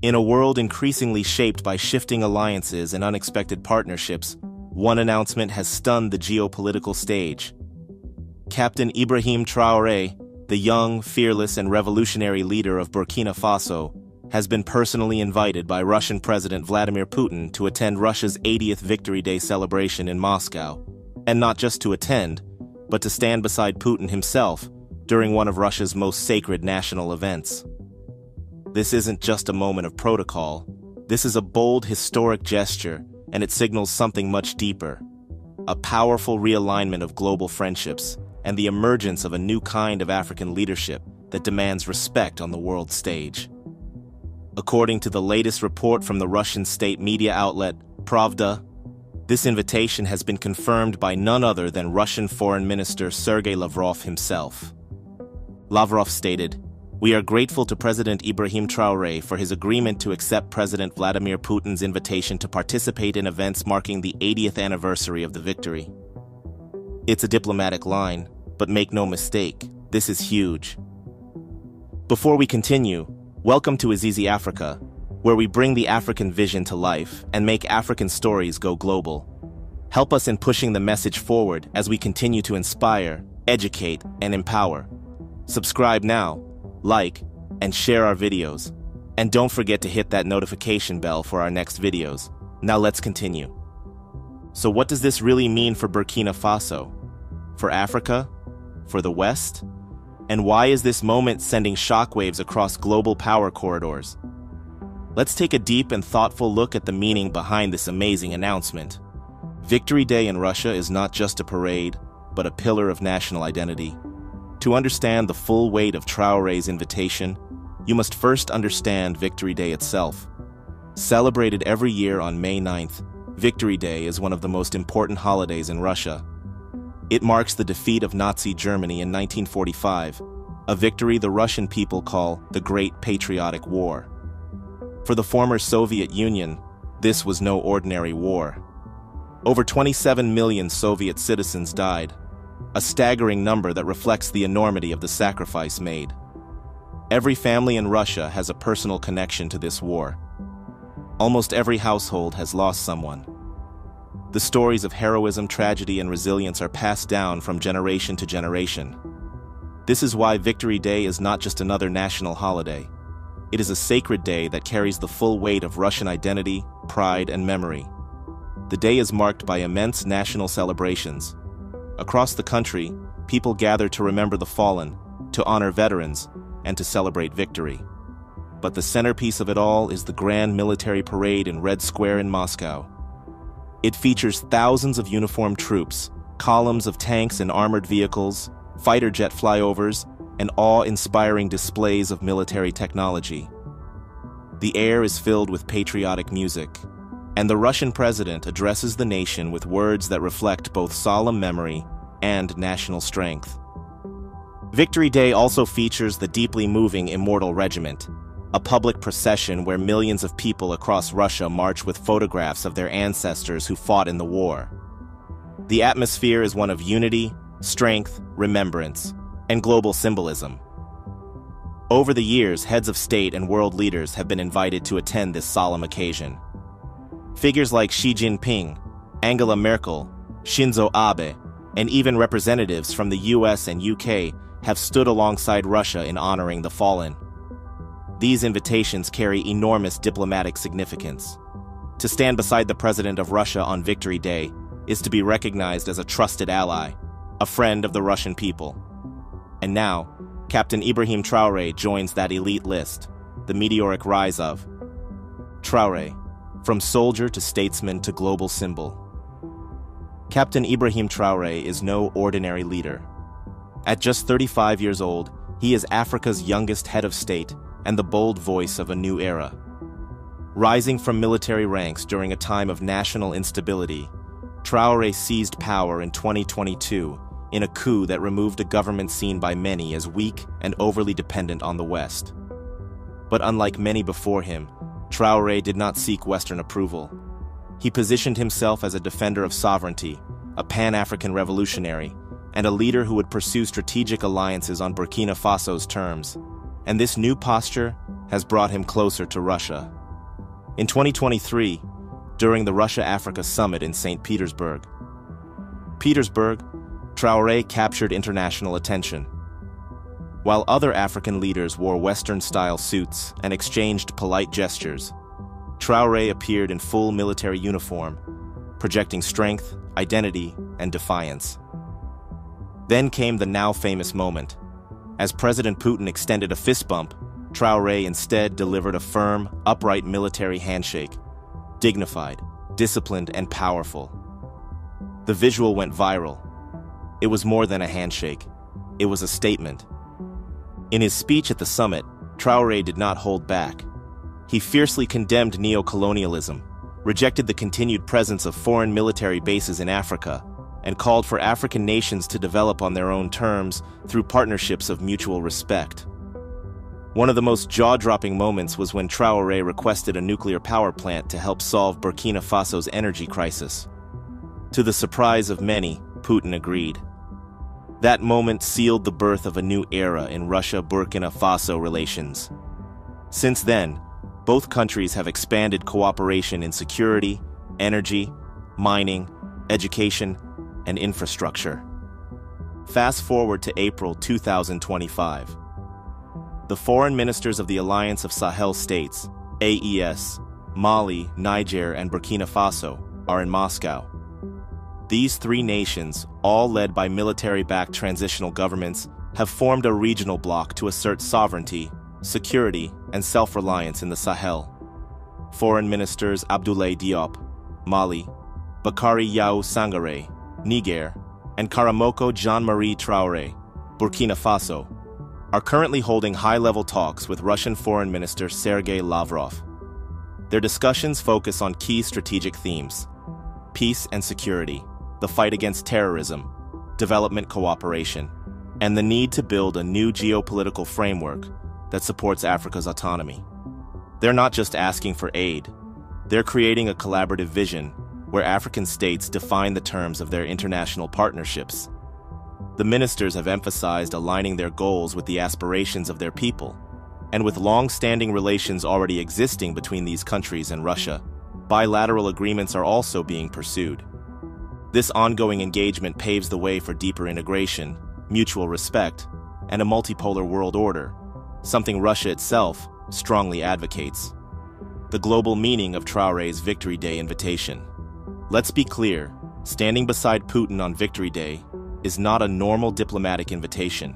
In a world increasingly shaped by shifting alliances and unexpected partnerships, one announcement has stunned the geopolitical stage. Captain Ibrahim Traoré, the young, fearless, and revolutionary leader of Burkina Faso, has been personally invited by Russian President Vladimir Putin to attend Russia's 80th Victory Day celebration in Moscow. And not just to attend, but to stand beside Putin himself during one of Russia's most sacred national events. This isn't just a moment of protocol. This is a bold, historic gesture, and it signals something much deeper. A powerful realignment of global friendships and the emergence of a new kind of African leadership that demands respect on the world stage. According to the latest report from the Russian state media outlet Pravda, this invitation has been confirmed by none other than Russian Foreign Minister Sergei Lavrov himself. Lavrov stated, "We are grateful to President Ibrahim Traoré for his agreement to accept President Vladimir Putin's invitation to participate in events marking the 80th anniversary of the victory." It's a diplomatic line, but make no mistake, this is huge. Before we continue, welcome to Azizi Africa, where we bring the African vision to life and make African stories go global. Help us in pushing the message forward as we continue to inspire, educate, and empower. Subscribe now, like, and share our videos. And don't forget to hit that notification bell for our next videos. Now let's continue. So what does this really mean for Burkina Faso? For Africa? For the West? And why is this moment sending shockwaves across global power corridors? Let's take a deep and thoughtful look at the meaning behind this amazing announcement. Victory Day in Russia is not just a parade, but a pillar of national identity. To understand the full weight of Traoré's invitation, you must first understand Victory Day itself. Celebrated every year on May 9th, Victory Day is one of the most important holidays in Russia. It marks the defeat of Nazi Germany in 1945, a victory the Russian people call the Great Patriotic War. For the former Soviet Union, this was no ordinary war. Over 27 million Soviet citizens died, a staggering number that reflects the enormity of the sacrifice made. Every family in Russia has a personal connection to this war. Almost every household has lost someone. The stories of heroism, tragedy, and resilience are passed down from generation to generation. This is why Victory Day is not just another national holiday. It is a sacred day that carries the full weight of Russian identity, pride, and memory. The day is marked by immense national celebrations. Across the country, people gather to remember the fallen, to honor veterans, and to celebrate victory. But the centerpiece of it all is the grand military parade in Red Square in Moscow. It features thousands of uniformed troops, columns of tanks and armored vehicles, fighter jet flyovers, and awe-inspiring displays of military technology. The air is filled with patriotic music, and the Russian president addresses the nation with words that reflect both solemn memory and national strength. Victory Day also features the deeply moving Immortal Regiment, a public procession where millions of people across Russia march with photographs of their ancestors who fought in the war. The atmosphere is one of unity, strength, remembrance, and global symbolism. Over the years, heads of state and world leaders have been invited to attend this solemn occasion. Figures like Xi Jinping, Angela Merkel, Shinzo Abe, and even representatives from the US and UK have stood alongside Russia in honoring the fallen. These invitations carry enormous diplomatic significance. To stand beside the President of Russia on Victory Day is to be recognized as a trusted ally, a friend of the Russian people. And now, Captain Ibrahim Traoré joins that elite list, the meteoric rise of Traoré, from soldier to statesman to global symbol. Captain Ibrahim Traoré is no ordinary leader. At just 35 years old, he is Africa's youngest head of state and the bold voice of a new era. Rising from military ranks during a time of national instability, Traoré seized power in 2022 in a coup that removed a government seen by many as weak and overly dependent on the West. But unlike many before him, Traoré did not seek Western approval. He positioned himself as a defender of sovereignty, a Pan-African revolutionary, and a leader who would pursue strategic alliances on Burkina Faso's terms. And this new posture has brought him closer to Russia. In 2023, during the Russia-Africa Summit in St. Petersburg, Traoré captured international attention. While other African leaders wore Western-style suits and exchanged polite gestures, Traoré appeared in full military uniform, projecting strength, identity, and defiance. Then came the now-famous moment. As President Putin extended a fist bump, Traoré instead delivered a firm, upright military handshake, dignified, disciplined, and powerful. The visual went viral. It was more than a handshake. It was a statement. In his speech at the summit, Traoré did not hold back. He fiercely condemned neo-colonialism, rejected the continued presence of foreign military bases in Africa, and called for African nations to develop on their own terms through partnerships of mutual respect. One of the most jaw-dropping moments was when Traoré requested a nuclear power plant to help solve Burkina Faso's energy crisis. To the surprise of many, Putin agreed. That moment sealed the birth of a new era in Russia-Burkina Faso relations. Since then, both countries have expanded cooperation in security, energy, mining, education, and infrastructure. Fast forward to April 2025. The foreign ministers of the Alliance of Sahel States, AES, Mali, Niger, and Burkina Faso, are in Moscow. These three nations, all led by military-backed transitional governments, have formed a regional bloc to assert sovereignty, security, and self-reliance in the Sahel. Foreign ministers Abdoulaye Diop, Mali, Bakary Yao Sangaré, Niger, and Karamoko Jean-Marie Traoré, Burkina Faso, are currently holding high-level talks with Russian Foreign Minister Sergei Lavrov. Their discussions focus on key strategic themes: peace and security, the fight against terrorism, development cooperation, and the need to build a new geopolitical framework that supports Africa's autonomy. They're not just asking for aid. They're creating a collaborative vision where African states define the terms of their international partnerships. The ministers have emphasized aligning their goals with the aspirations of their people, and with long-standing relations already existing between these countries and Russia, bilateral agreements are also being pursued. This ongoing engagement paves the way for deeper integration, mutual respect, and a multipolar world order, something Russia itself strongly advocates. The global meaning of Traoré's Victory Day invitation. Let's be clear, standing beside Putin on Victory Day is not a normal diplomatic invitation.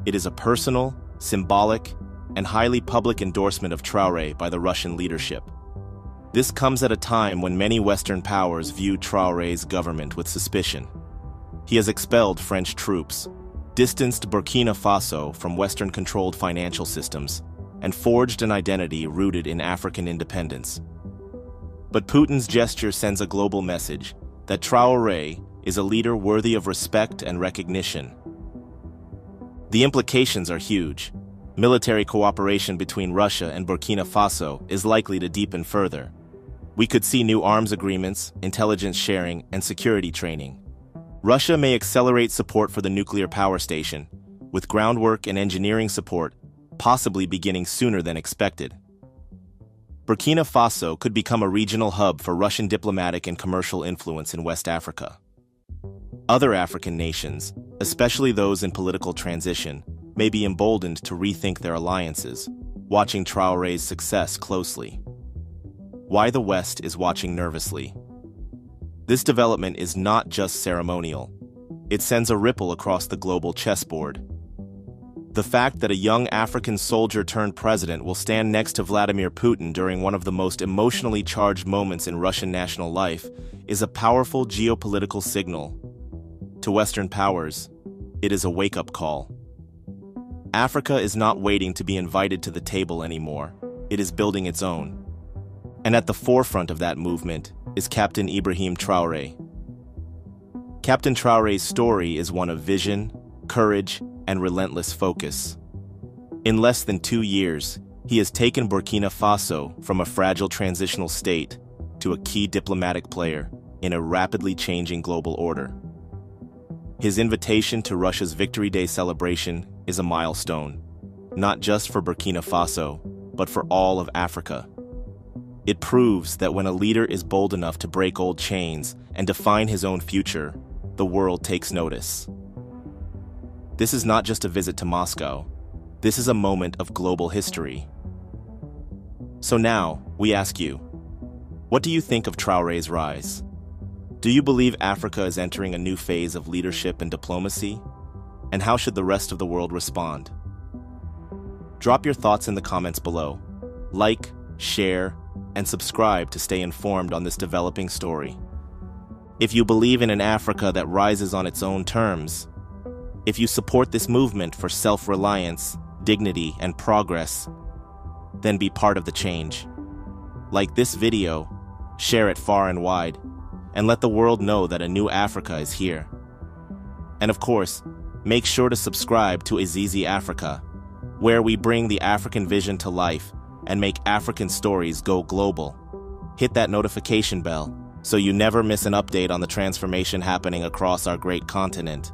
It is a personal, symbolic, and highly public endorsement of Traoré by the Russian leadership. This comes at a time when many Western powers view Traoré's government with suspicion. He has expelled French troops, distanced Burkina Faso from Western-controlled financial systems, and forged an identity rooted in African independence. But Putin's gesture sends a global message that Traoré is a leader worthy of respect and recognition. The implications are huge. Military cooperation between Russia and Burkina Faso is likely to deepen further. We could see new arms agreements, intelligence sharing, and security training. Russia may accelerate support for the nuclear power station, with groundwork and engineering support possibly beginning sooner than expected. Burkina Faso could become a regional hub for Russian diplomatic and commercial influence in West Africa. Other African nations, especially those in political transition, may be emboldened to rethink their alliances, watching Traoré's success closely. Why the West is watching nervously. This development is not just ceremonial. It sends a ripple across the global chessboard. The fact that a young African soldier turned president will stand next to Vladimir Putin during one of the most emotionally charged moments in Russian national life is a powerful geopolitical signal. To Western powers, it is a wake-up call. Africa is not waiting to be invited to the table anymore. It is building its own. And at the forefront of that movement is Captain Ibrahim Traoré. Captain Traoré's story is one of vision, courage, and relentless focus. In less than 2 years, he has taken Burkina Faso from a fragile transitional state to a key diplomatic player in a rapidly changing global order. His invitation to Russia's Victory Day celebration is a milestone, not just for Burkina Faso, but for all of Africa. It proves that when a leader is bold enough to break old chains and define his own future, the world takes notice. This is not just a visit to Moscow. This is a moment of global history. So now, we ask you, what do you think of Traoré's rise? Do you believe Africa is entering a new phase of leadership and diplomacy? And how should the rest of the world respond? Drop your thoughts in the comments below. Like, share, and subscribe to stay informed on this developing story. If you believe in an Africa that rises on its own terms, if you support this movement for self-reliance, dignity, and progress, then be part of the change. Like this video, share it far and wide, and let the world know that a new Africa is here. And of course, make sure to subscribe to Azizi Africa, where we bring the African vision to life and make African stories go global. Hit that notification bell so you never miss an update on the transformation happening across our great continent.